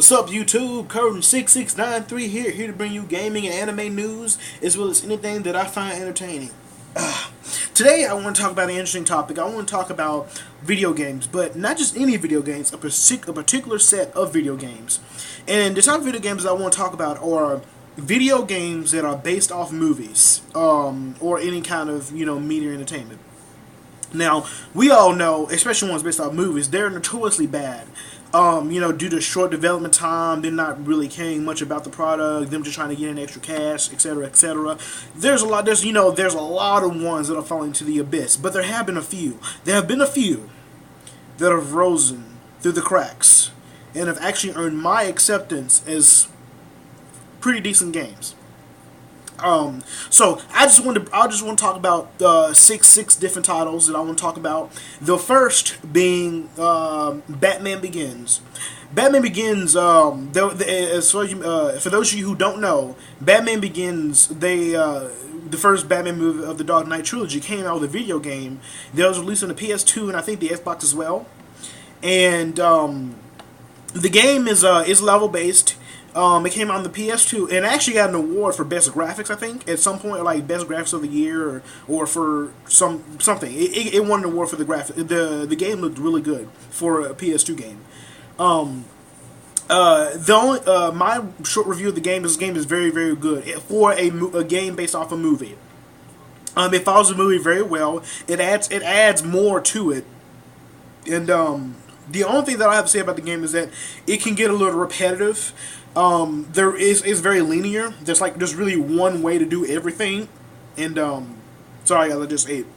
What's up, YouTube? Curtain6693 here to bring you gaming and anime news, as well as anything that I find entertaining. Today, I want to talk about an interesting topic. I want to talk about video games, but not just any video games, a particular set of video games. And the type of video games I want to talk about are video games that are based off movies, or any kind of, media entertainment. Now, we all know, especially ones based off movies, they're notoriously bad. Due to short development time, they're not really caring much about the product, them just trying to get in extra cash, etc., etc. There's a lot of ones that are falling to the abyss, but there have been a few. There have been a few that have risen through the cracks and have actually earned my acceptance as pretty decent games. So I just want to talk about six different titles that I want to talk about. The first being Batman Begins. Batman Begins. For those of you who don't know, Batman Begins. The first Batman movie of the Dark Knight trilogy came out with a video game that was released on the PS2 and I think the Xbox as well. And the game is level based. It came out on the PS2 and actually got an award for best graphics, I think, at some point, like best graphics of the year or for something. It won an award for the graphic. The game looked really good for a PS2 game. My short review of the game is this game is very, very good for a game based off a movie. It follows the movie very well. It adds more to it, and the only thing that I have to say about the game is that it can get a little repetitive. It's very linear. There's really one way to do everything, and sorry, I just ate.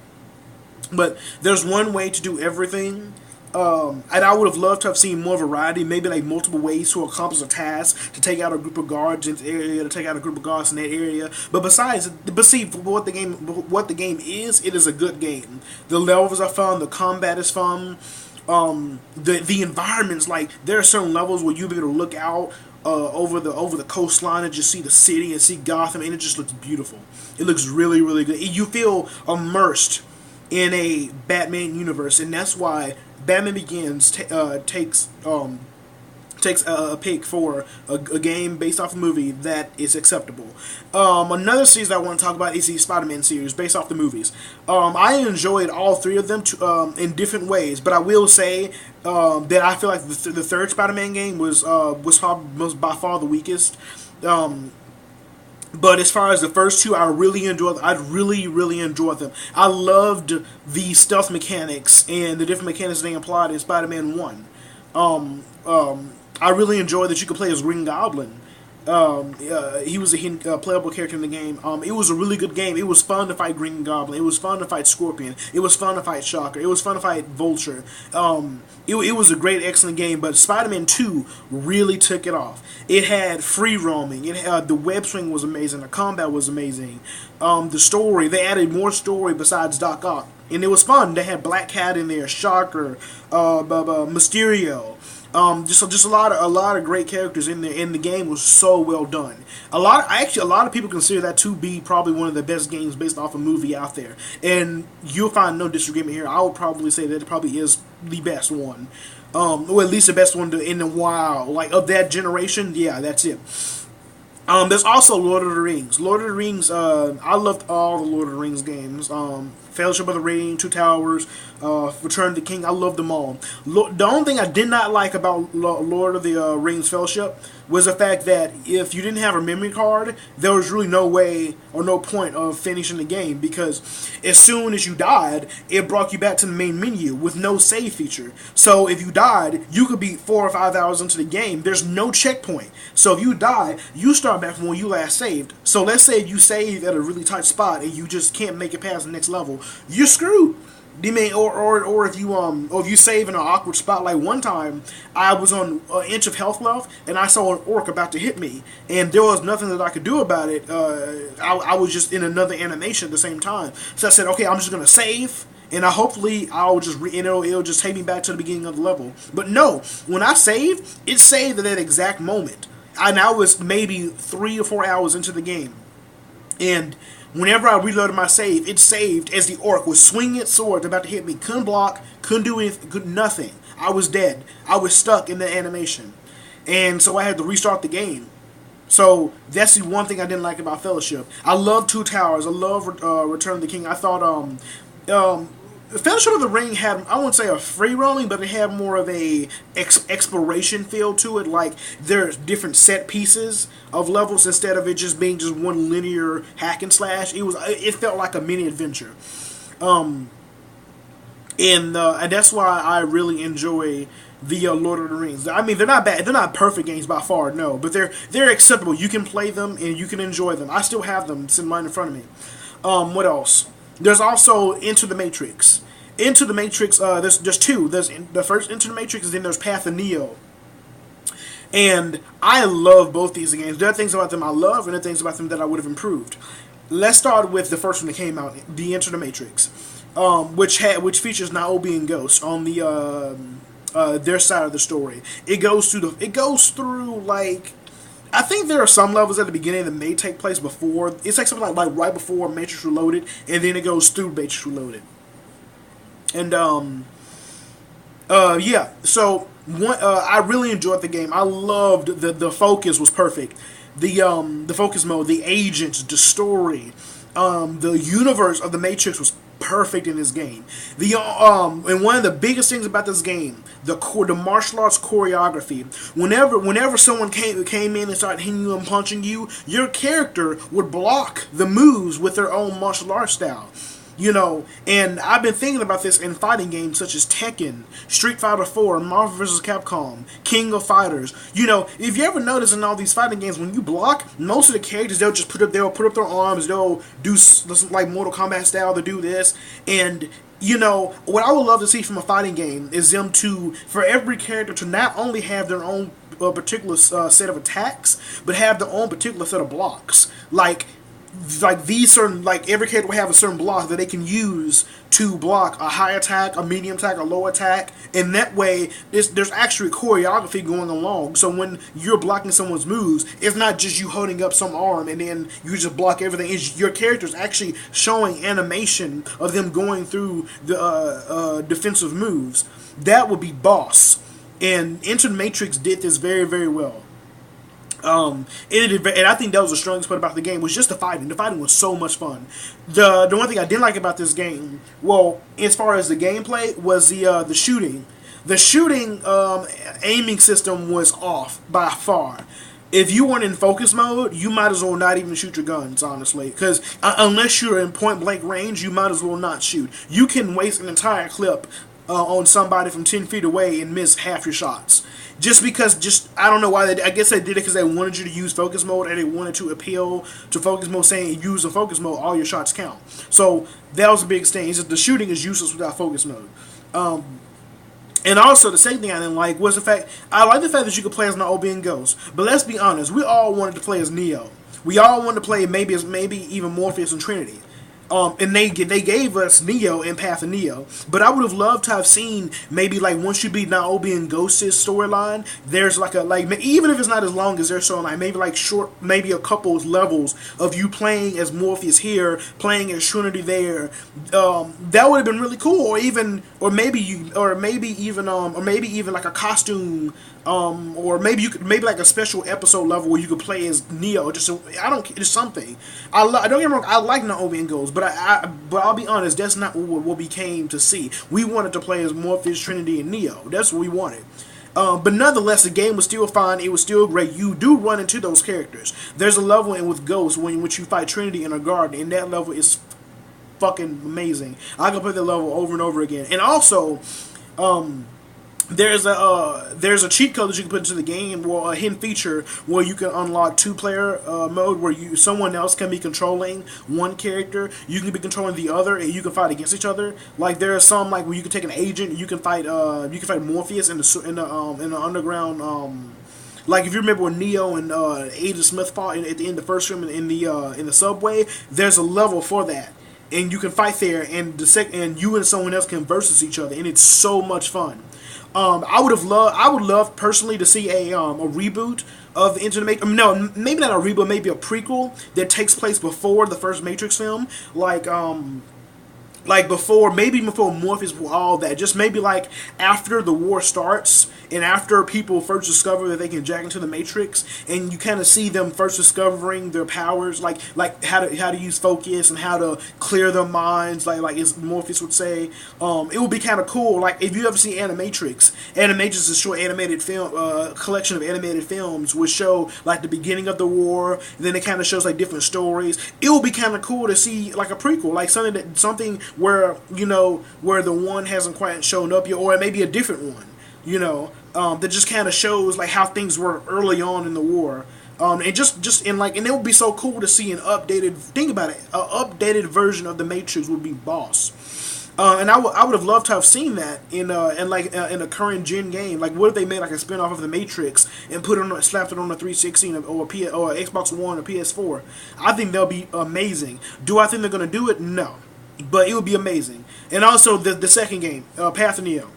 But there's one way to do everything, and I would have loved to have seen more variety. Maybe like multiple ways to accomplish a task, to take out a group of guards in this area, to take out a group of guards in that area. But see, for what the game is, it is a good game. The levels are fun. The combat is fun. The environments, like there are certain levels where you'll be able to look out over the coastline and just see the city and see Gotham, and it just looks beautiful. It looks really, really good. You feel immersed in a Batman universe, and that's why Batman Begins takes a pick for a game based off a movie that is acceptable. Another series that I want to talk about is the Spider-Man series based off the movies. I enjoyed all three of them in different ways, but I will say that I feel like the third Spider-Man game was by far the weakest. But as far as the first two, I really enjoyed them. I loved the stealth mechanics and the different mechanics they applied in Spider-Man 1. I really enjoyed that you could play as Green Goblin. He was a hidden playable character in the game. It was a really good game. It was fun to fight Green Goblin. It was fun to fight Scorpion. It was fun to fight Shocker. It was fun to fight Vulture. It was a great, excellent game. But Spider-Man 2 really took it off. It had free roaming. It had the web swing was amazing. The combat was amazing. The story, they added more story besides Doc Ock, and it was fun. They had Black Cat in there, Shocker, Mysterio. Just a lot of great characters in there, and the game was so well done. A lot of people consider that to be probably one of the best games based off a movie out there, and you'll find no disagreement here. I would probably say that it probably is the best one, or at least the best one in a while, like of that generation. Yeah, that's it. There's also Lord of the Rings. Lord of the Rings, I loved all the Lord of the Rings games. Fellowship of the Ring, Two Towers, Return of the King, I loved them all. The only thing I did not like about Lord of the Rings Fellowship was the fact that if you didn't have a memory card, there was really no way or no point of finishing the game, because as soon as you died, it brought you back to the main menu with no save feature. So if you died, you could be 4 or 5 hours into the game. There's no checkpoint. So if you die, you start back from when you last saved. So let's say you save at a really tight spot and you just can't make it past the next level, you're screwed. Or if you save in an awkward spot, like one time I was on an inch of health left and I saw an orc about to hit me, and there was nothing that I could do about it. I was just in another animation at the same time, so I said, okay, I'm just gonna save, and I'll just it'll just take me back to the beginning of the level. But no, when I saved, it saved at that exact moment. I was maybe 3 or 4 hours into the game, and whenever I reloaded my save, it saved as the orc was swinging its sword about to hit me. Couldn't block, couldn't do anything, nothing. I was dead. I was stuck in the animation. and so I had to restart the game. So that's the one thing I didn't like about Fellowship. I love Two Towers. I love Return of the King. I thought um, Fellowship of the Ring had, I wouldn't say a free roaming, but it had more of a exploration feel to it. Like there's different set pieces of levels instead of it just being just one linear hack and slash. It felt like a mini adventure. Um, and that's why I really enjoy the Lord of the Rings. I mean, they're not bad. They're not perfect games by far, no, but they're acceptable. You can play them and you can enjoy them. I still have them sitting right in front of me. What else? There's also Into the Matrix. Into the Matrix. There's two. There's the first Into the Matrix, and then there's Path of Neo. And I love both these games. There are things about them I love, and there are things about them that I would have improved. Let's start with the first one that came out, The Enter the Matrix, which features Niobe and Ghost on their side of the story. It goes through like, I think there are some levels at the beginning that may take place before. It's like something like right before Matrix Reloaded, and then it goes through Matrix Reloaded. And yeah, so I really enjoyed the game. I loved the focus was perfect. The focus mode, the agents, the story, the universe of the Matrix was perfect in this game. And one of the biggest things about this game, the martial arts choreography. Whenever someone came in and started hitting you and punching you, your character would block the moves with their own martial arts style. And I've been thinking about this in fighting games such as Tekken, Street Fighter 4, Marvel vs. Capcom, King of Fighters. If you ever notice in all these fighting games, when you block, most of the characters, they'll put up their arms, they'll do like Mortal Kombat style, to do this. And what I would love to see from a fighting game is them for every character to not only have their own particular set of attacks, but have their own particular set of blocks. Like these certain, like every character will have a certain block that they can use to block a high attack, a medium attack, a low attack, and that way there's actually choreography going along. So when you're blocking someone's moves, it's not just you holding up some arm and then you just block everything. Your character's actually showing animation of them going through the defensive moves. That would be boss, and Enter the Matrix did this very, very well. And I think that was the strongest part about the game, was just the fighting. The fighting was so much fun. The one thing I didn't like about this game, well, as far as the gameplay, was the shooting. The shooting aiming system was off by far. If you weren't in focus mode, you might as well not even shoot your guns, honestly. Because unless you're in point blank range, you might as well not shoot. You can waste an entire clip on somebody from 10 feet away and miss half your shots. I don't know why I guess they did it because they wanted you to use focus mode, and they wanted to appeal to focus mode, saying use the focus mode, all your shots count. So that was the biggest thing. Is that the shooting is useless without focus mode. And also, the second thing I didn't like was I like the fact that you could play as Niobe and Ghost. But let's be honest, we all wanted to play as Neo. We all wanted to play maybe even Morpheus and Trinity. And they gave us Neo and Path of Neo, but I would have loved to have seen maybe like once you beat Niobe and Ghost's storyline, there's even if it's not as long as their storyline, maybe a couple of levels of you playing as Morpheus here, playing as Trinity there. That would have been really cool, or maybe even like a costume. Or maybe like a special episode level where you could play as Neo. Just something. Don't get me wrong. I like Niobe and Ghost, but I'll be honest. That's not what we came to see. We wanted to play as Morpheus, Trinity, and Neo. That's what we wanted. But nonetheless, the game was still fine. It was still great. You do run into those characters. There's a level in with Ghost in which you fight Trinity in a garden, and that level is fucking amazing. I can play that level over and over again. And also, there's a cheat code that you can put into the game, or a hidden feature where you can unlock two-player mode, where someone else can be controlling one character, you can be controlling the other, and you can fight against each other. Like there are some where you can take an agent, you can fight Morpheus in the underground. Like if you remember when Neo and Agent Smith fought at the end of the first film in the subway, there's a level for that. And you can fight there, and you and someone else can versus each other, and it's so much fun. I would love personally to see a reboot of Into the Matrix. No, maybe not a reboot, maybe a prequel that takes place before the first Matrix film. Like like before, maybe before Morpheus, before all that, just maybe like after the war starts and after people first discover that they can jack into the Matrix, and you kind of see them first discovering their powers, like how to use focus and how to clear their minds, like as Morpheus would say. It would be kind of cool. Like if you ever see Animatrix, Animatrix is a short animated film, collection of animated films, which show like the beginning of the war, and then it kind of shows like different stories. It would be kind of cool to see like a prequel, like something where where the one hasn't quite shown up yet, or it may be a different one, that just kind of shows like how things were early on in the war. And just in like, and it would be so cool to see an updated. Think about it, an updated version of the Matrix would be boss. And I would have loved to have seen that in a current gen game. Like, what if they made like a spin off of the Matrix and slapped it on a 360 or Xbox One or PS4? I think they'll be amazing. Do I think they're gonna do it? No, but it would be amazing. And also the second game, Path of Neo.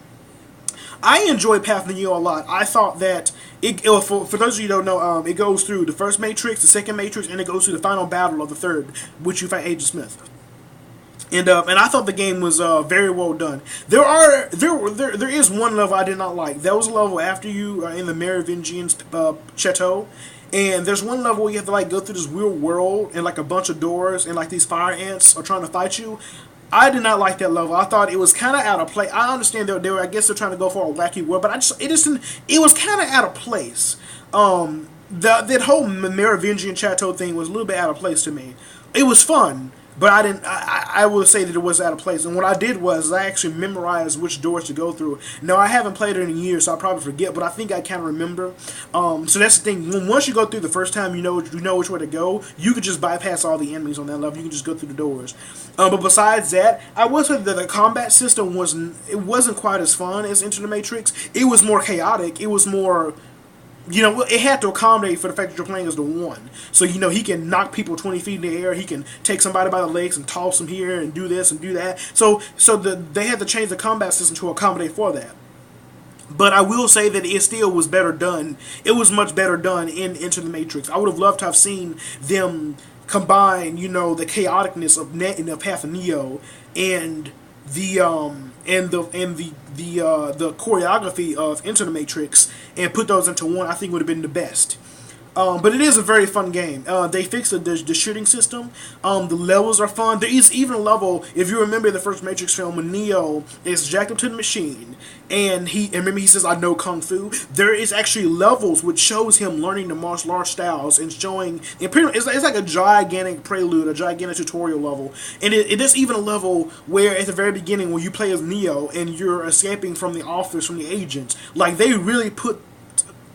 I enjoyed Path of Neo a lot. I thought that for those of you who don't know, it goes through the first Matrix, the second Matrix, and it goes through the final battle of the third, which you fight Agent Smith. And I thought the game was very well done. There is one level I did not like. That was a level after you are in the Merovingian chateau, and there's one level where you have to like go through this weird world and like a bunch of doors and like these fire ants are trying to fight you. I did not like that level. I thought it was kind of out of place. I understand they were. I guess they're trying to go for a wacky world, but it just didn't. It was kind of out of place. That whole Merovingian chateau thing was a little bit out of place to me. It was fun, but I didn't. I will say that it was out of place. And what I did was I actually memorized which doors to go through. Now I haven't played it in years, so I probably forget. But I think I kind of remember. So that's the thing. Once you go through the first time, you know which way to go. You could just bypass all the enemies on that level. You can just go through the doors. But besides that, I will say that the combat system wasn't quite as fun as Into the Matrix. It was more chaotic. It was more. It had to accommodate for the fact that you're playing as the one. So, he can knock people 20 feet in the air. He can take somebody by the legs and toss them here and do this and do that. So they had to change the combat system to accommodate for that. But I will say that it still was better done. It was much better done in Into the Matrix. I would have loved to have seen them combine, the chaoticness of Path of Neo and the choreography of Into the Matrix and put those into one. I think would have been the best. But it is a very fun game. They fixed the shooting system. The levels are fun. There is even a level, if you remember the first Matrix film, when Neo is jacked up to the machine, and remember he says, "I know Kung Fu." There is actually levels which shows him learning the martial arts styles and showing. It's like a gigantic prelude, a gigantic tutorial level. And it is even a level where at the very beginning, when you play as Neo and you're escaping from the office, from the agents, like they really put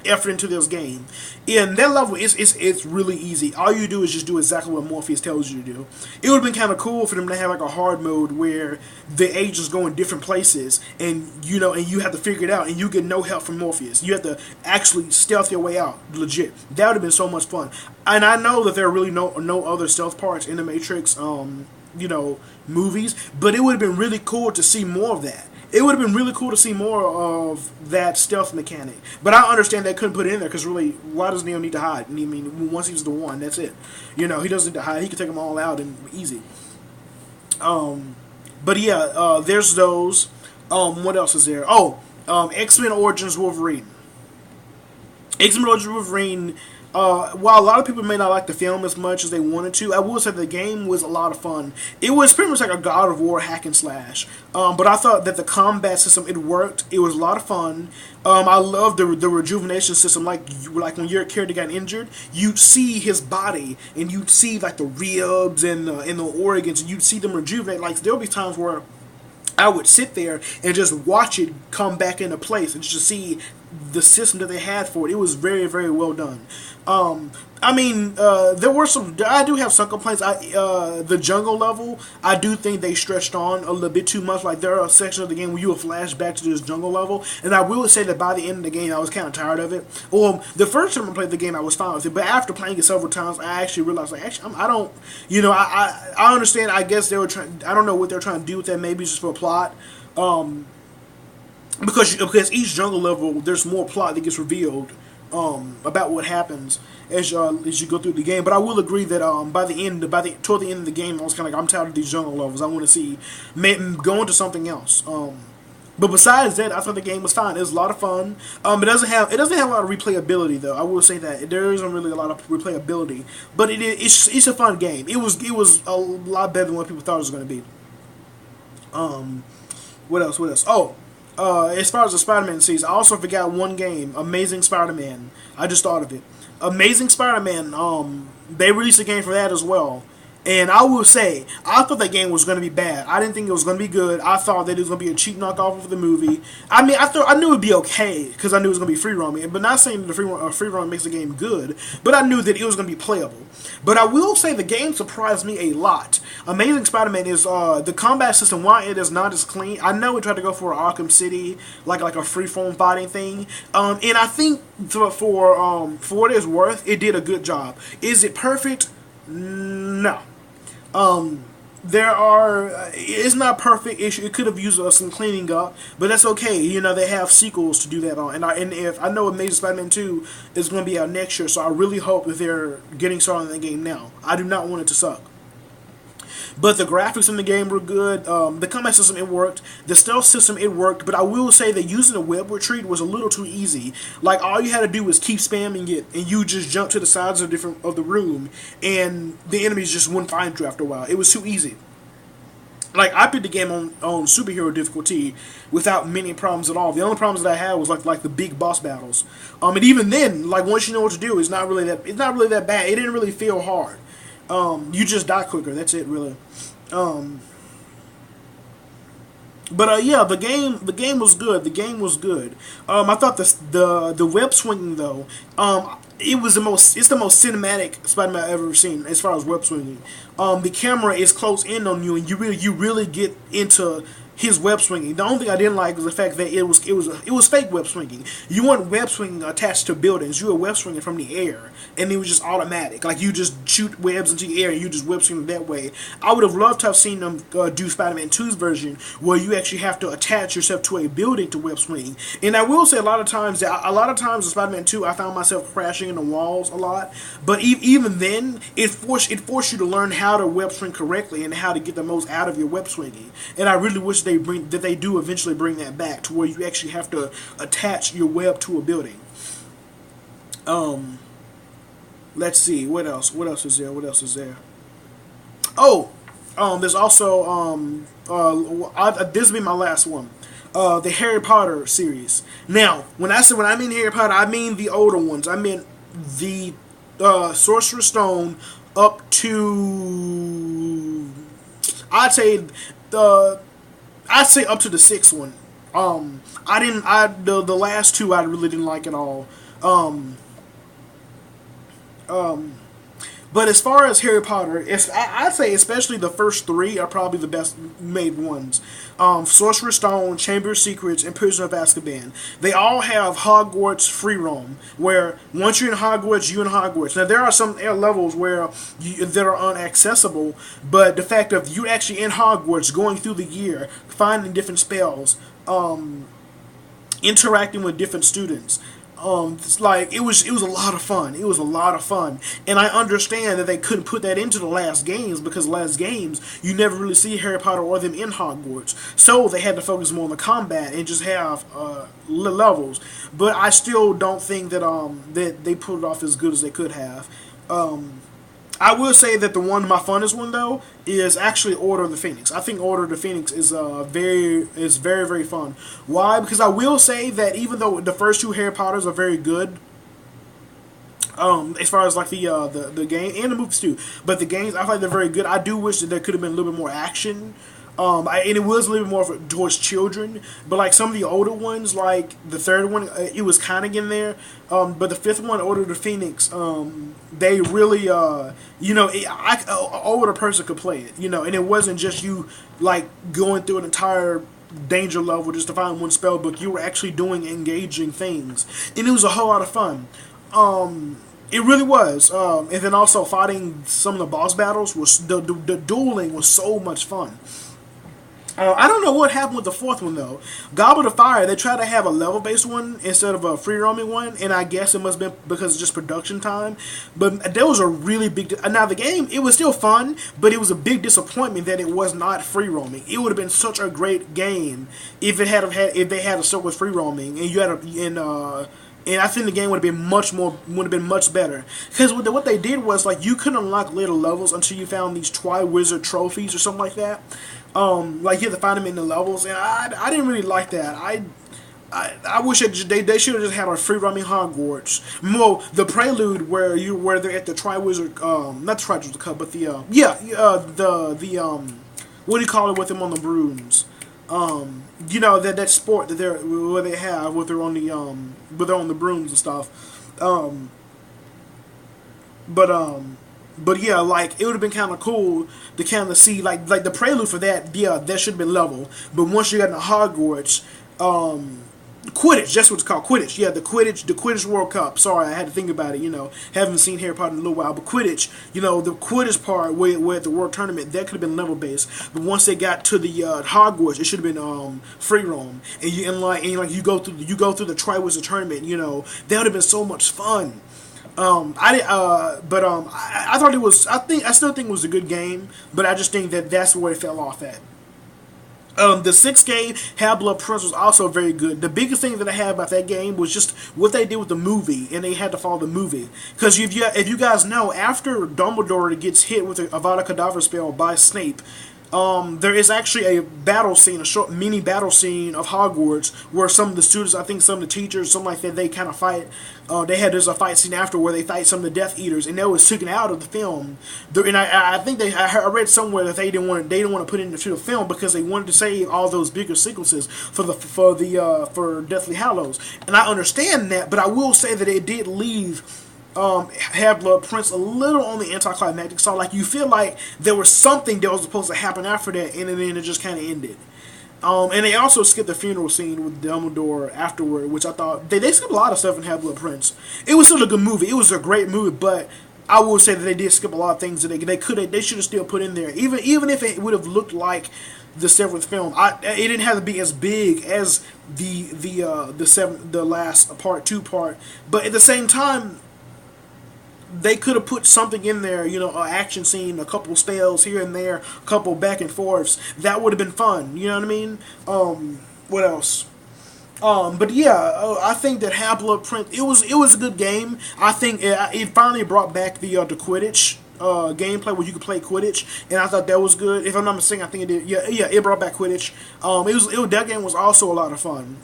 effort into this game. In that level, it's really easy. All you do is just do exactly what Morpheus tells you to do. It would have been kind of cool for them to have like a hard mode where the agents go in different places, and and you have to figure it out, and you get no help from Morpheus. You have to actually stealth your way out, legit. That would have been so much fun. And I know that there are really no other stealth parts in the Matrix, movies, but it would have been really cool to see more of that. It would have been really cool to see more of that stealth mechanic. But I understand they couldn't put it in there because really, why does Neo need to hide? I mean, once he's the one, that's it. He doesn't need to hide. He can take them all out and easy. But yeah, there's those. What else is there? Oh, X-Men Origins Wolverine. X-Men Origins Wolverine. While a lot of people may not like the film as much as they wanted to, I will say the game was a lot of fun. It was pretty much like a God of War hack and slash. But I thought that the combat system, it worked. It was a lot of fun. I loved the rejuvenation system. Like when your character got injured, you'd see his body and you'd see like the ribs and the organs, and you'd see them rejuvenate. Like there'll be times where I would sit there and just watch it come back into place and just see the system that they had for it. It was very, very well done. There were I do have some complaints. The jungle level, I do think they stretched on a little bit too much. Like there are sections of the game where you will flash back to this jungle level, and I will say that by the end of the game, I was kind of tired of it. Well, the first time I played the game, I was fine with it, but after playing it several times, I actually realized, like, I don't, I understand. I guess they were trying. I don't know what they're trying to do with that. Maybe it's just for a plot. Because each jungle level, there's more plot that gets revealed about what happens as you go through the game. But I will agree that toward the end of the game, I was kind of like, I'm tired of these jungle levels. I want to see go into something else. But besides that, I thought the game was fine. It was a lot of fun. It doesn't have a lot of replayability though. I will say that there isn't really a lot of replayability, but it's a fun game. It was a lot better than what people thought it was going to be. Um, what else? What else? Oh, as far as the Spider-Man series, I also forgot one game, Amazing Spider-Man. I just thought of it. Amazing Spider-Man. They released a game for that as well. And I will say, I thought that game was going to be bad. I didn't think it was going to be good. I thought that it was going to be a cheap knockoff of the movie. I mean, I knew it would be okay because I knew it was going to be free roaming. But not saying that the free roam makes the game good, but I knew that it was going to be playable. But I will say the game surprised me a lot. Amazing Spider-Man is the combat system. While it is not as clean, I know we tried to go for Arkham City, like a free form fighting thing. And I think for what it's worth, it did a good job. Is it perfect? No. There are. It's not perfect. It could have used some cleaning up, but that's okay. You know they have sequels to do that on, and if I know Amazing Spider-Man 2 is going to be out next year, so I really hope that they're getting started on the game now. I do not want it to suck. But the graphics in the game were good. The combat system, it worked. The stealth system, it worked. But I will say that using a web retreat was a little too easy. Like all you had to do was keep spamming it, and you just jump to the sides of the room, and the enemies just wouldn't find you after a while. It was too easy. Like I picked the game on superhero difficulty without many problems at all. The only problems that I had was like the big boss battles. And even then, like once you know what to do, it's not really that bad. It didn't really feel hard. You just die quicker. That's it, really. Um, but yeah, the game was good. The game was good. I thought the web swinging though. It's the most cinematic Spider-Man I've ever seen as far as web swinging. The camera is close in on you, and you really get into his web swinging. The only thing I didn't like was the fact that it was fake web swinging. You weren't web swinging attached to buildings. You were web swinging from the air, and it was just automatic. Like you just shoot webs into the air, and you just web swing that way. I would have loved to have seen them do Spider-Man 2's version, where you actually have to attach yourself to a building to web swing. And I will say a lot of times in Spider-Man 2, I found myself crashing into walls a lot. But even then, it forced you to learn how to web swing correctly and how to get the most out of your web swinging. And I really wish they do eventually bring that back to where you actually have to attach your web to a building. Um, let's see what else. What else is there? What else is there? Oh, there's also this will be my last one. The Harry Potter series. Now, when I mean Harry Potter, I mean the older ones. I mean the Sorcerer's Stone up to I'd say the I'd say up to the sixth one. I didn't. The last two I really didn't like at all. Um, um, but as far as Harry Potter, I'd say especially the first three are probably the best made ones. Sorcerer's Stone, Chamber of Secrets, and Prisoner of Azkaban. They all have Hogwarts free roam, where once you're in Hogwarts, you're in Hogwarts. Now there are some levels that are unaccessible, but the fact of you actually in Hogwarts, going through the year, finding different spells, interacting with different students. It's like it was a lot of fun. It was a lot of fun, and I understand that they couldn't put that into the last games because last games you never really see Harry Potter or them in Hogwarts, so they had to focus more on the combat and just have levels. But I still don't think that they put it off as good as they could have. Um, I will say that my funnest one though is actually Order of the Phoenix. I think Order of the Phoenix is very very fun. Why? Because I will say that even though the first two Harry Potters are very good, as far as like the game and the movies too, but the games I feel like they're very good. I do wish that there could have been a little bit more action. And it was a little bit more towards children, but like some of the older ones, like the third one, it was kind of in there. But the fifth one, Order of the Phoenix, they really, an older person could play it, and it wasn't just you like going through an entire danger level just to find one spell book. You were actually doing engaging things, and it was a whole lot of fun. It really was, and then also fighting some of the boss battles was the dueling was so much fun. I don't know what happened with the fourth one though. Goblet of Fire, they tried to have a level based one instead of a free roaming one, and I guess it must have been because of just production time. But there was a really big. Now the game, it was still fun, but it was a big disappointment that it was not free roaming. It would have been such a great game if it if they had a stuck with free roaming, and you had and I think the game would have been much better. Because what they did was like you couldn't unlock later levels until you found these Triwizard trophies or something like that. Like you had to find them in the levels, and I didn't really like that. I wish they should have just had a free roaming Hogwarts. Well, the prelude where they're at the Triwizard not the Triwizard Cup, but the what do you call it with them on the brooms? That sport that they have with they're on the where they're on the brooms and stuff. But yeah, like it would have been kind of cool to kind of see like the prelude for that. Yeah, that should have been level. But once you got into Hogwarts, Quidditch, that's what it's called, Quidditch. Yeah, the Quidditch World Cup. Sorry, I had to think about it. Haven't seen Harry Potter in a little while, but Quidditch, the Quidditch part where at the World Tournament, that could have been level based. But once they got to the Hogwarts, it should have been free roam, and you go through the Triwizard Tournament. That would have been so much fun. I thought it was. I still think it was a good game, but I just think that that's where it fell off at. The sixth game, Half-Blood Prince, was also very good. The biggest thing that I had about that game was just what they did with the movie, and they had to follow the movie. Because if you guys know, after Dumbledore gets hit with a Avada Kedavra spell by Snape, there is actually a battle scene, a short mini battle scene of Hogwarts where some of the students, I think some of the teachers, something like that, they kind of fight. There's a fight scene after where they fight some of the Death Eaters, and that was taken out of the film. And I think I read somewhere that they didn't want to put it into the film because they wanted to save all those bigger sequences for Deathly Hallows. And I understand that, but I will say that it did leave Half-Blood Prince a little on the anticlimactic side. Like you feel like there was something that was supposed to happen after that, and then it just kind of ended. And they also skipped the funeral scene with Dumbledore afterward, which I thought they skipped a lot of stuff in Half-Blood Prince. It was still a good movie. It was a great movie, but I will say that they did skip a lot of things that they should have still put in there. Even if it would have looked like the seventh film, it didn't have to be as big as the last part, but at the same time, they could have put something in there, an action scene, a couple spells here and there, a couple back and forths. That would have been fun. You know what I mean? What else? But yeah, I think that Half-Blood Prince, it was a good game. I think it finally brought back the Quidditch gameplay where you could play Quidditch, and I thought that was good. If I'm not mistaken, I think it did. Yeah, it brought back Quidditch. That game was also a lot of fun.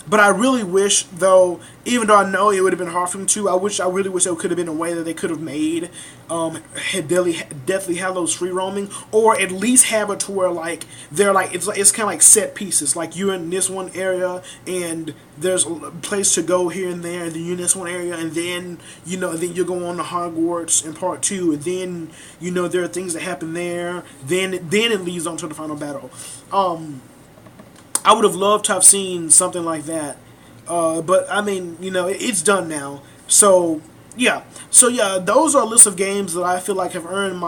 But I really wish, though, even though I know it would have been hard for them to, I really wish there could have been a way that they could have made Deathly Hallows free roaming, or at least have it to where it's kind of like set pieces. Like you're in this one area, and there's a place to go here and there, and then you're in this one area, and then then you go on to Hogwarts in part 2, and then there are things that happen there. Then it leads on to the final battle. I would have loved to have seen something like that, but I mean, it's done now. So yeah, those are a list of games that I feel like have earned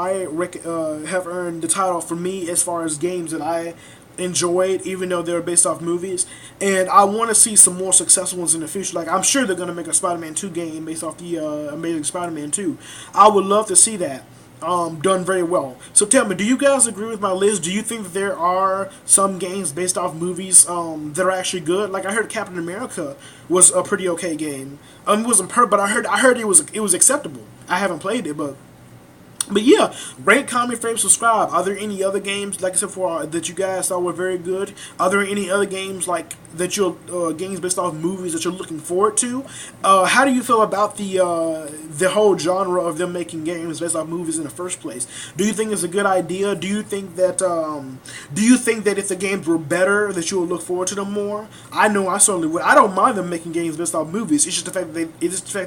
have earned the title for me as far as games that I enjoyed, even though they're based off movies. And I want to see some more successful ones in the future. Like I'm sure they're gonna make a Spider-Man 2 game based off the Amazing Spider-Man 2. I would love to see that. Done very well. So tell me, do you guys agree with my list? Do you think that there are some games based off movies that are actually good? Like I heard Captain America was a pretty okay game. It wasn't perfect, but I heard it was acceptable. I haven't played it, but yeah, rate, comment, favorite, subscribe. Are there any other games, like I said before, that you guys thought were very good? Are there any other games games based off movies that you're looking forward to? How do you feel about the whole genre of them making games based off movies in the first place? Do you think it's a good idea? Do you think that if the games were better, that you would look forward to them more? I know I certainly would. I don't mind them making games based off movies. It's just the fact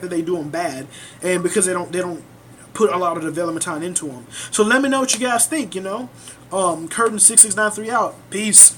that they do them bad, and because they don't put a lot of development time into them. So let me know what you guys think. Curtain 6693 out. Peace.